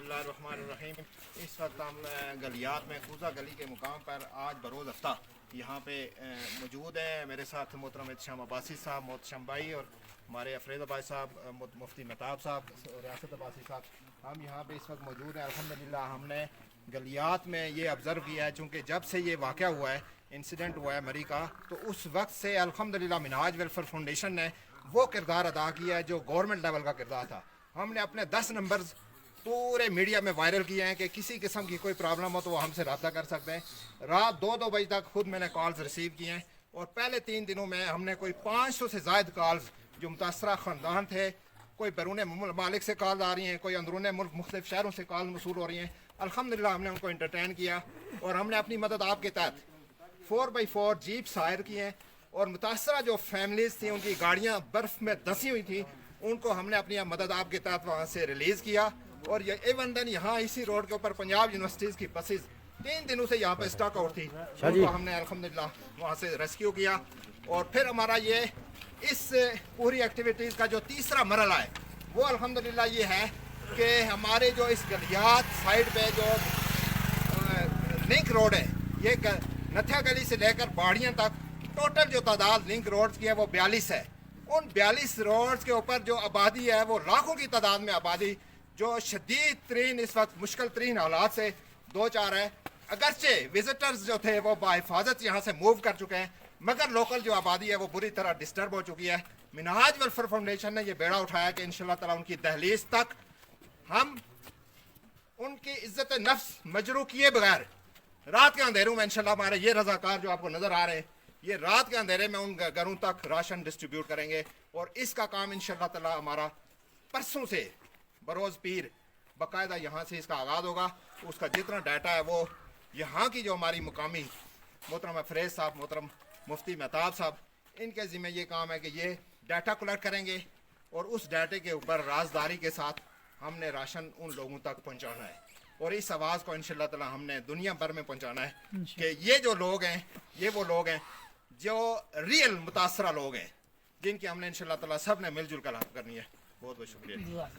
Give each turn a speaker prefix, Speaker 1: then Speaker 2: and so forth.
Speaker 1: बिस्मिल्लाह रहमान रहीम। इस वक्त हम गलियात में खूजा गली के मुकाम पर आज बरोज़ हफ्ता यहाँ पे मौजूद हैं। मेरे साथ मोहतरम एहतशाम अब्बासी साहब, मोहतशम भाई और हमारे अफरीद भाई साहब, मुफ्ती महताब साहब और रियासत अब्बासी साहब, हम यहाँ पे इस वक्त मौजूद हैं। अल्हम्दुलिल्लाह हमने गलियात में ये ऑब्ज़र्व किया है, चूँकि जब से ये वाक़या हुआ है, इंसिडेंट हुआ है मरी का, तो उस वक्त से अल्हम्दुलिल्लाह मिनहाज वेलफेयर फाउंडेशन ने वो किरदार अदा किया है जो गवर्नमेंट लेवल का किरदार था। हमने अपने 10 नंबर्स पूरे मीडिया में वायरल किए हैं कि किसी किस्म की कोई प्रॉब्लम हो तो वो हमसे रब्ता कर सकते हैं। रात 2-2 बजे तक खुद मैंने कॉल्स रिसीव किए हैं और पहले 3 दिनों में हमने कोई 500 से ज़ायद कॉल्स जो मुतासरा ख़ानदान थे, कोई बैरून मालिक से कॉल आ रही हैं, कोई अंदरून मुल्क मुख्तलिफ शहरों से कॉल मसूल हो रही हैं। अल्हम्दुलिल्लाह हमने उनको इंटरटेन किया और हमने अपनी मदद आपके तहत 4x4 जीप हायर किए हैं और मुतासरा जो फैमिलीज़ थी उनकी गाड़ियाँ बर्फ़ में धंसी हुई थी, उनको हमने अपनी मदद आपके तहत वहाँ से रिलीज़ किया। और ये इवन देन यहाँ इसी रोड के ऊपर पंजाब यूनिवर्सिटीज़ की बसेस 3 दिनों से यहाँ पे स्टॉक आउट थी, उनको हमने अल्हम्दुलिल्लाह वहाँ से रेस्क्यू किया। और फिर हमारा ये इस पूरी एक्टिविटीज़ का जो तीसरा मरला है वो अल्हम्दुलिल्लाह ये है कि हमारे जो इस गलियात साइड पे जो लिंक रोड है, ये नथिया गली से लेकर बाड़ियाँ तक टोटल जो तादाद लिंक रोड्स की है वो 42 है। उन 42 रोड्स के ऊपर जो आबादी है वो लाखों की तादाद में आबादी जो शदीद तरीन इस वक्त मुश्किल तरीन हालात से 2-4 है। अगरचे विजिटर्स जो थे वो बाहिफाजत यहाँ से मूव कर चुके हैं, मगर लोकल जो आबादी है वो बुरी तरह डिस्टर्ब हो चुकी है। मिनहाज वेलफेयर फाउंडेशन ने यह बेड़ा उठाया कि इंशाअल्लाह ताला उनकी दहलीज तक हम उनकी इज्जत नफ्स मजरू किए बगैर रात के अंधेरों में इंशाअल्लाह हमारे ये रजाकार जो आपको नजर आ रहे हैं, ये रात के अंधेरे में उन घरों तक राशन डिस्ट्रीब्यूट करेंगे। और इसका काम इंशाअल्लाह ताला हमारा परसों से बरोज़ पीर बाकायदा यहाँ से इसका आगाज़ होगा। उसका जितना डाटा है वो यहाँ की जो हमारी मुकामी मोहतरम अफरीद साहब, मोहतरम मुफ्ती महताब साहब, इनके ज़िम्मे ये काम है कि ये डाटा कलेक्ट करेंगे और उस डाटे के ऊपर राजदारी के साथ हमने राशन उन लोगों तक पहुँचाना है। और इस आवाज़ को इंशाअल्लाह ताला हमने दुनिया भर में पहुँचाना है कि ये जो लोग हैं ये वो लोग हैं जो रियल मुतासरा लोग हैं, जिनकी हमने इंशाअल्लाह ताला सब ने मिलजुल कर हेल्प करनी है। बहुत बहुत शुक्रिया।